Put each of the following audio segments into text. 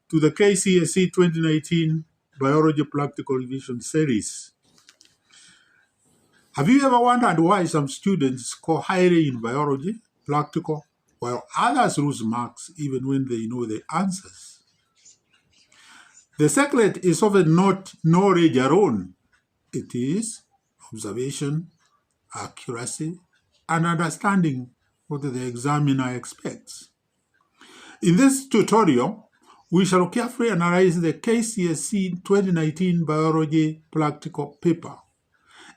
to the KCSE 2019 Biology Practical Revision Series. Have you ever wondered why some students score highly in biology practical while others lose marks even when they know the answers? The secret is often not knowledge alone. It is observation, accuracy, and understanding what the examiner expects. In this tutorial, we shall carefully analyze the KCSE 2019 Biology Practical Paper,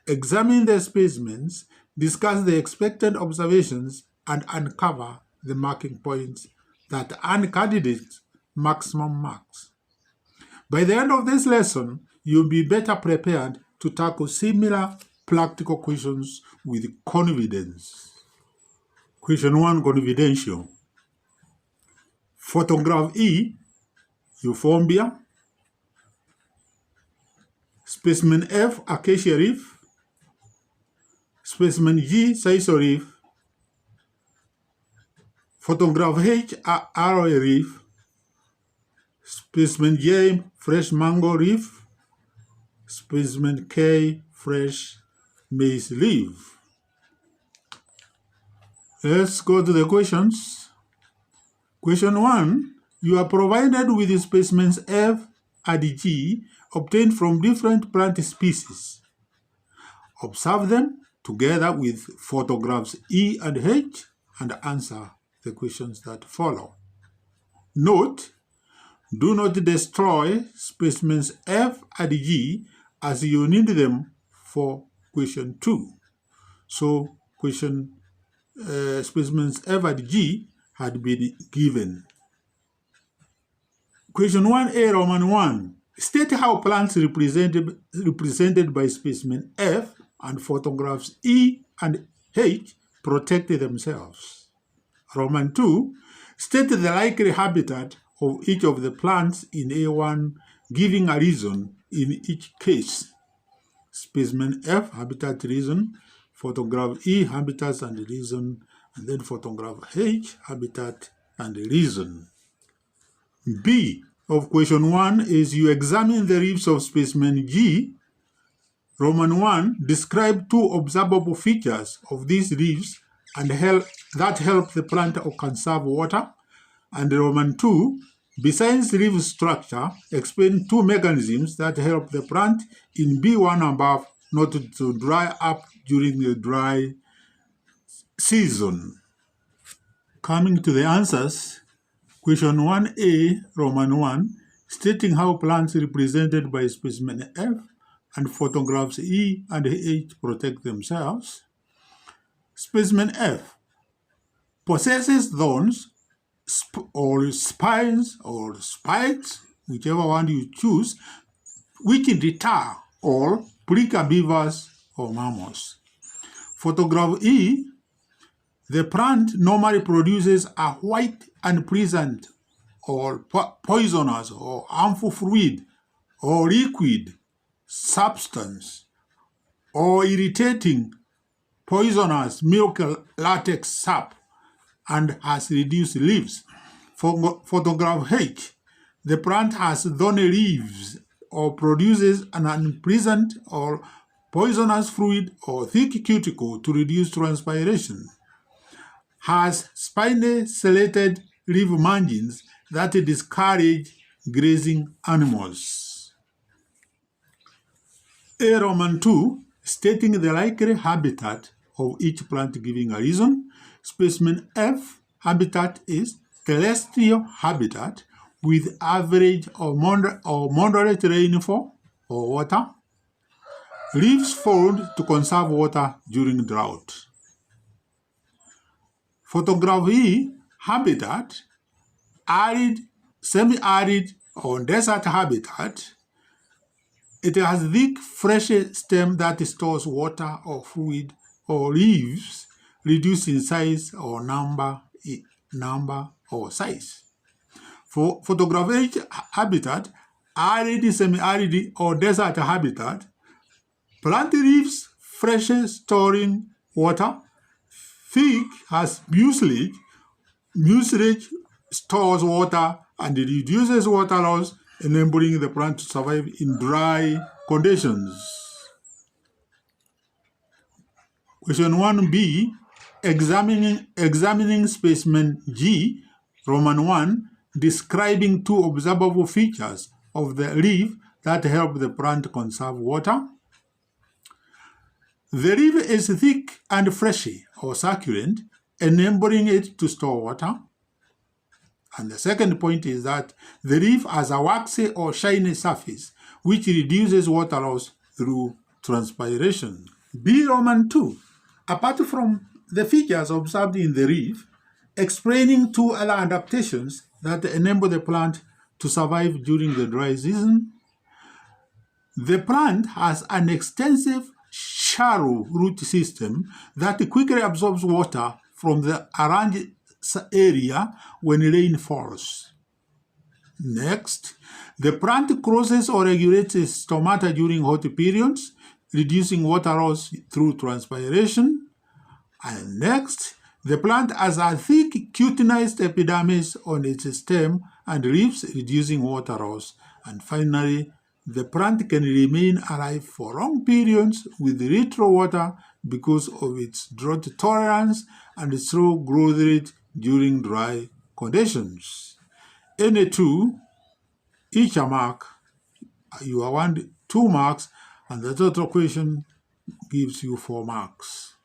examine the specimens, discuss the expected observations, and uncover the marking points that earn candidates maximum marks. By the end of this lesson, you'll be better prepared to tackle similar practical questions with confidence. Question 1, confidential. Photograph E, Euphorbia. Specimen F, acacia leaf. Specimen G, sisal leaf. Photograph H, arrow leaf. Specimen J, fresh mango leaf. Specimen K, fresh maize leaf. Let's go to the questions. Question 1. You are provided with the specimens F and G obtained from different plant species. Observe them together with photographs E and H and answer the questions that follow. Note, do not destroy specimens F and G as you need them for question 2. So specimens F and G had been given. Question 1A, Roman 1. State how plants represented by specimen F and photographs E and H protect themselves. Roman 2. State the likely habitat of each of the plants in A1, giving a reason in each case. Specimen F, habitat reason, photograph E, habitats and reason, and then photograph H, habitat and reason. B of question 1 is you examine the leaves of specimen G. Roman 1, describe 2 observable features of these leaves and that help the plant to conserve water. And Roman 2, besides leaf structure, explain 2 mechanisms that help the plant in B1 above not to dry up during the dry season. Coming to the answers, question 1A, Roman 1, stating how plants represented by specimen F and photographs E and H protect themselves. Specimen F possesses thorns or spines or spikes, whichever one you choose, which deter or prick beavers or mammals. Photograph E, the plant normally produces a white, unpleasant or poisonous or harmful fluid or liquid substance or irritating poisonous milk latex sap and has reduced leaves. Photograph H, the plant has thorny leaves or produces an unpleasant or poisonous fluid or thick cuticle to reduce transpiration. Has spiny serrated leaf margins that discourage grazing animals. A, Roman 2, stating the likely habitat of each plant giving a reason. Specimen F habitat is terrestrial habitat with average or moderate rainfall or water. Leaves fold to conserve water during drought. Photograph E, habitat, arid, semi-arid or desert habitat. It has thick, fresh stem that stores water or fluid or leaves, reduced in size or number or size. For photograph H, habitat, arid, semi-arid or desert habitat. Plant leaves, fresh, storing water. Thick has mucilage. Mucilage stores water and it reduces water loss, enabling the plant to survive in dry conditions. Question 1b, examining specimen G, Roman 1, describing two observable features of the leaf that help the plant conserve water. The leaf is thick and fleshy or succulent, enabling it to store water. And the second point is that the leaf has a waxy or shiny surface, which reduces water loss through transpiration. B, Roman 2, apart from the features observed in the leaf, explaining two other adaptations that enable the plant to survive during the dry season. The plant has an extensive shallow root system that quickly absorbs water from the around area when rain falls. Next, the plant crosses or regulates its stomata during hot periods, reducing water loss through transpiration. And next, the plant has a thick cutinized epidermis on its stem and leaves, reducing water loss. And finally, the plant can remain alive for long periods with little water because of its drought tolerance and slow growth rate during dry conditions. Any two, each a mark. You are 2 marks, and the total question gives you 4 marks.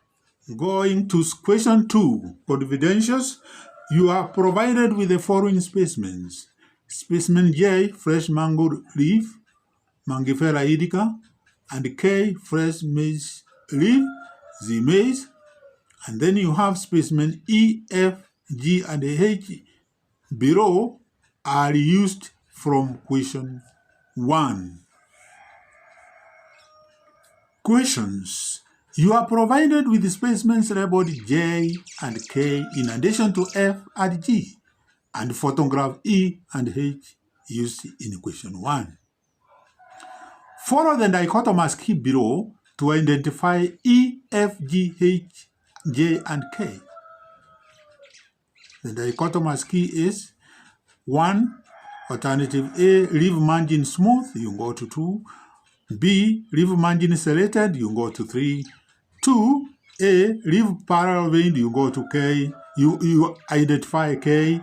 Going to question 2, confidentials, you are provided with the following specimens. Specimen J, fresh mango leaf, Mangifera indica, and K, fresh maize leaf, Z maize. And then you have specimen E, F, G, and H below are used from question 1. Questions. You are provided with the specimens labeled J and K in addition to F and G, and photograph E and H used in question 1. Follow the dichotomous key below to identify E, F, G, H, J, and K. The dichotomous key is 1, alternative A, leaf margin smooth, you go to 2. B, leaf margin serrated, you go to 3. 2, A, leaf parallel veined, you go to K, you identify K.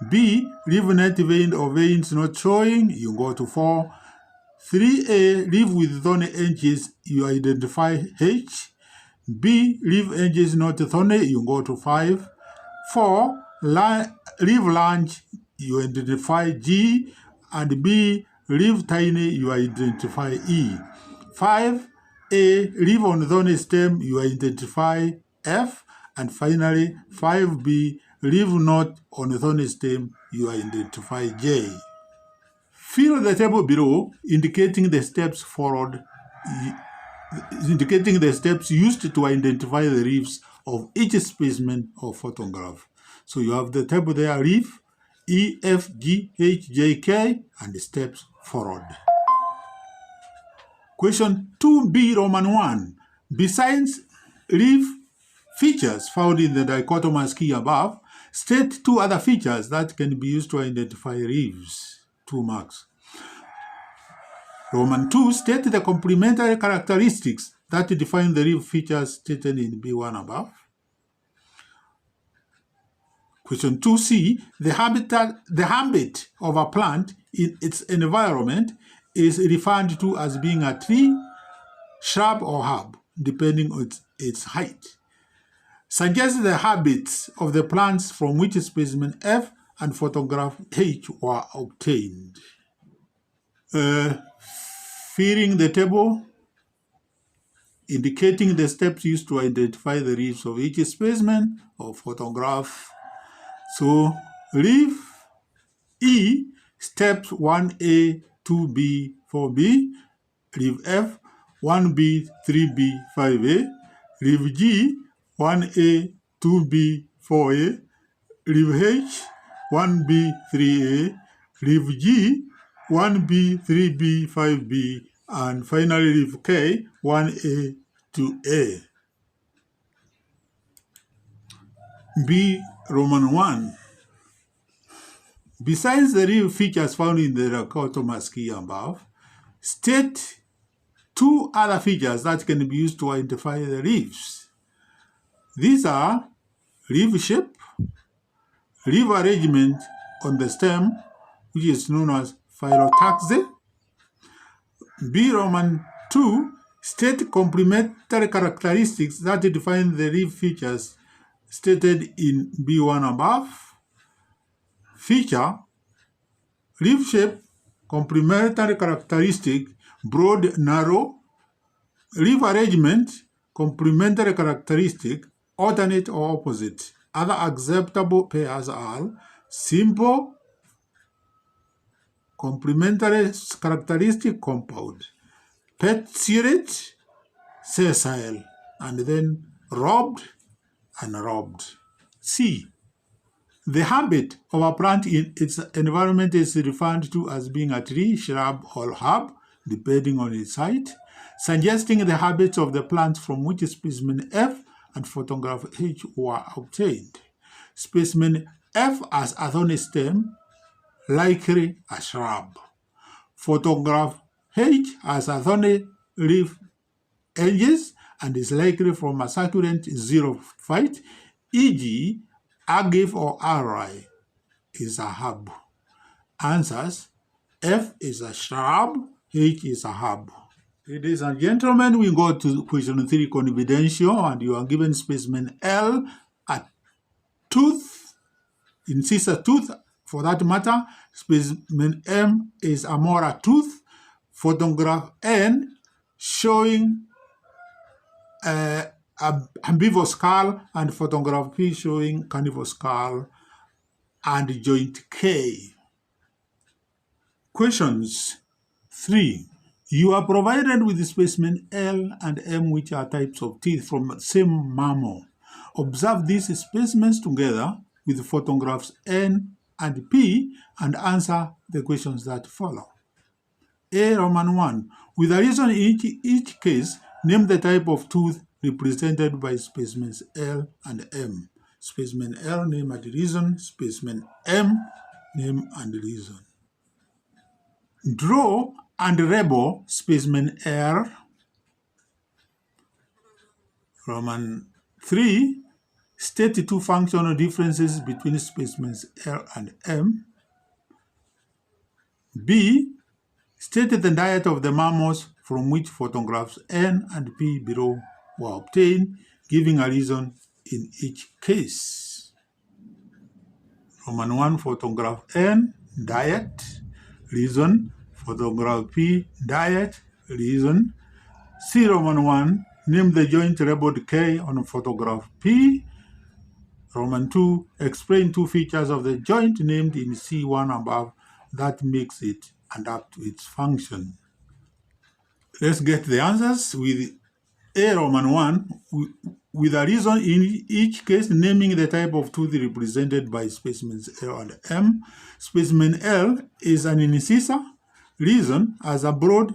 B, leaf net veined or veins not showing, you go to 4. 3A, leaf with thorny edges, you identify H. B, leaf edges not thorny, you go to 5. 4, leaf large, you identify G, and B, leaf tiny, you identify E. 5, A, leaf on thorny stem, you identify F. And finally, 5B, leaf not on thorny stem, you identify J. Fill the table below, indicating the steps used to identify the leaves of each specimen or photograph. So you have the table there, leaf, E, F, G, H, J, K, and the steps followed. Question 2b, Roman 1. Besides leaf features found in the dichotomous key above, state 2 other features that can be used to identify leaves. 2 marks. Roman 2, state the complementary characteristics that define the leaf features stated in B1 above. Question 2c, the habit of a plant in its environment is referred to as being a tree, shrub, or herb, depending on its height. Suggest the habits of the plants from which specimen F and photograph H were obtained. Filling the table, indicating the steps used to identify the leaves of each specimen or photograph. So, leaf E, steps 1A, 2B, 4B. Leaf F, 1B, 3B, 5A. Leaf G, 1A, 2B, 4A. Leaf H, 1B, 3A. Leaf G, 1B, 3B, 5B. And finally, leaf K, 1A, 2A. B, Roman 1. Besides the reef features found in the Dichotomous key above, state 2 other features that can be used to identify the reefs. These are reef shape, reef arrangement on the stem, which is known as Phyllotaxy. B. Roman 2, state complementary characteristics that define the reef features stated in B1 above. Feature, reef shape, complementary characteristic, broad, narrow. Reef arrangement, complementary characteristic, alternate or opposite. Other acceptable pairs are simple, complementary characteristic compound, petiorate, sessile, and then robbed and robbed. C. The habit of a plant in its environment is referred to as being a tree, shrub, or herb, depending on its site, suggesting the habits of the plants from which specimen F and photograph H were obtained. Specimen F as a thorny stem, likely a shrub. Photograph H as a thorny leaf edges and is likely from a succulent xerophyte, e.g., agave or arrai is a herb. Answers: F is a shrub, H is a herb. Ladies and gentlemen, we go to question 3 confidential, and you are given specimen L, a tooth, incisor tooth for that matter. Specimen M is a molar tooth. Photograph N showing a herbivorous skull, and photograph P showing carnivorous skull and joint K. Questions 3. You are provided with the specimen L and M, which are types of teeth from the same mammal. Observe these specimens together with photographs N and P and answer the questions that follow. A. Roman 1. With a reason in each case, name the type of tooth represented by specimens L and M. Specimen L, name and reason. Specimen M, name and reason. Draw and label specimen R. Roman 3. State 2 functional differences between specimens L and M. B. State the diet of the mammals from which photographs N and P below were obtained, giving a reason in each case. Roman 1, photograph N, diet, reason. Photograph P, diet, reason. C. Roman 1, name the joint labeled K on photograph P. Roman 2, explain 2 features of the joint named in C1 above that makes it adapt to its function. Let's get the answers with A. Roman 1, with a reason in each case naming the type of tooth represented by specimens L and M. Specimen L is an incisor. Reason, as a broad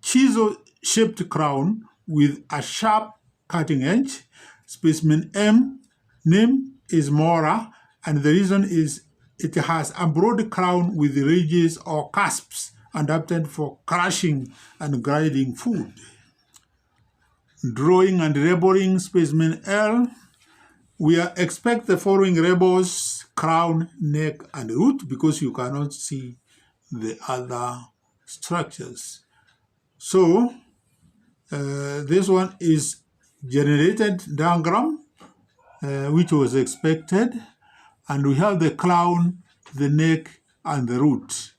chisel-shaped crown with a sharp cutting edge. Specimen M, name is molar, and the reason is it has a broad crown with ridges or cusps adapted for crushing and grinding food. Drawing and labeling specimen L. We expect the following labels: crown, neck, and root, because you cannot see the other structures. So this one is generated diagram, which was expected, and we have the crown, the neck, and the root.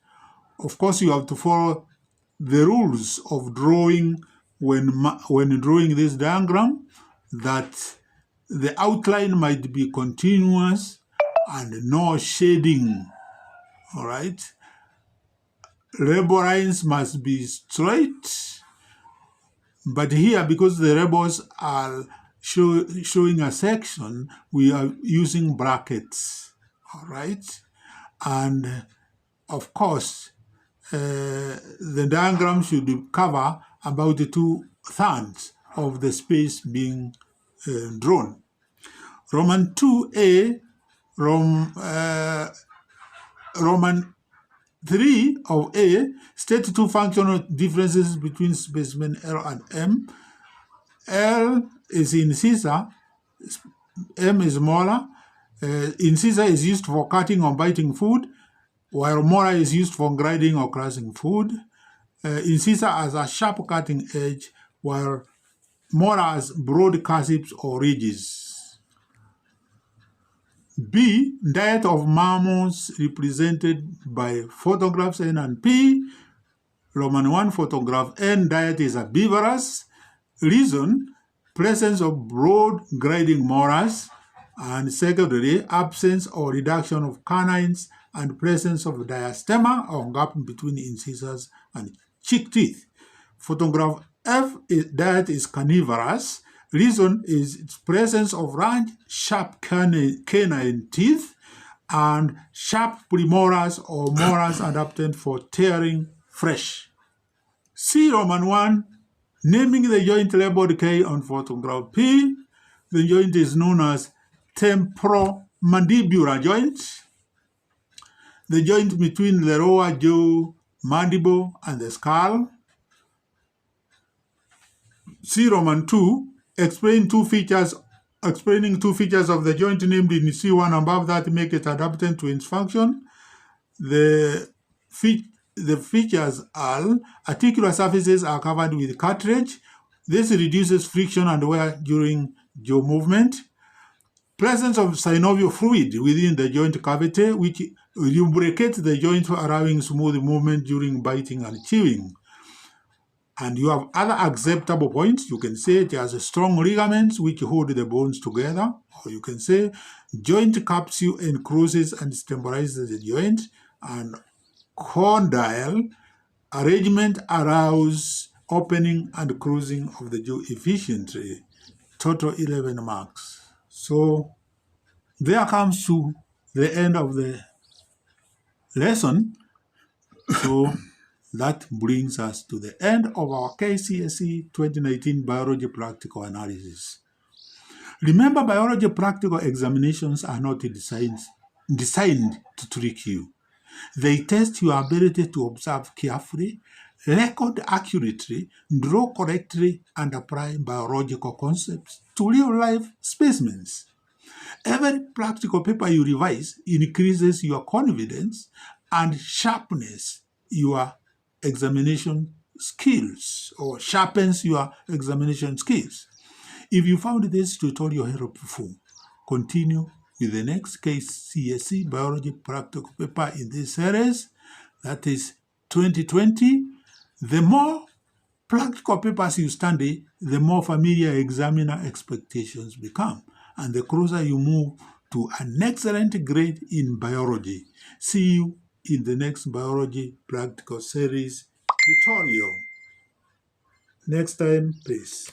Of course, you have to follow the rules of drawing when drawing this diagram, that the outline might be continuous and no shading. All right. Label lines must be straight, but here, because the labels are showing a section, we are using brackets. All right. And of course, the diagram should cover about 2/3 of the space being drawn. Roman 2A, Roman 3 of A, state two functional differences between specimen L and M. L is incisor, M is molar. Incisor is used for cutting or biting food, while molar is used for grinding or crushing food. Incisor has a sharp cutting edge, while molar has broad cusps or ridges. B, diet of mammals represented by photographs N and P. Roman 1 photograph N, diet is herbivorous. Reason, presence of broad grinding molars, and secondary, absence or reduction of canines and presence of diastema or gap between incisors and cheek teeth. Photograph F, diet is carnivorous. Reason is its presence of large, sharp canine teeth and sharp premolars or molars adapted for tearing flesh. C, Roman 1, naming the joint labeled K on photograph P. The joint is known as temporal mandibular joint. The joint between the lower jaw, mandible, and the skull. C, Roman 2, explaining two features of the joint named in C1 above that make it adapted to its function. The features are articular surfaces are covered with cartilage. This reduces friction and wear during jaw movement. Presence of synovial fluid within the joint cavity, which lubricates the joint, allowing smooth movement during biting and chewing. And you have other acceptable points. You can say it has strong ligaments which hold the bones together, or you can say joint capsule encloses and stabilizes the joint, and condyle arrangement allows opening and closing of the jaw efficiently. Total 11 marks. So there comes to the end of the lesson. So that brings us to the end of our KCSE 2019 Biology Practical Analysis. Remember, biology practical examinations are not designed to trick you. They test your ability to observe carefully, record accurately, draw correctly, and apply biological concepts to real-life specimens. Every practical paper you revise increases your confidence and sharpness your examination skills, or sharpens your examination skills. If you found this tutorial helpful, continue with the next KCSE Biology Practical paper in this series, that is 2020. The more practical papers you study, the more familiar examiner expectations become, and the closer you move to an excellent grade in biology. See you in the next Biology Practical Series tutorial. Next time, please.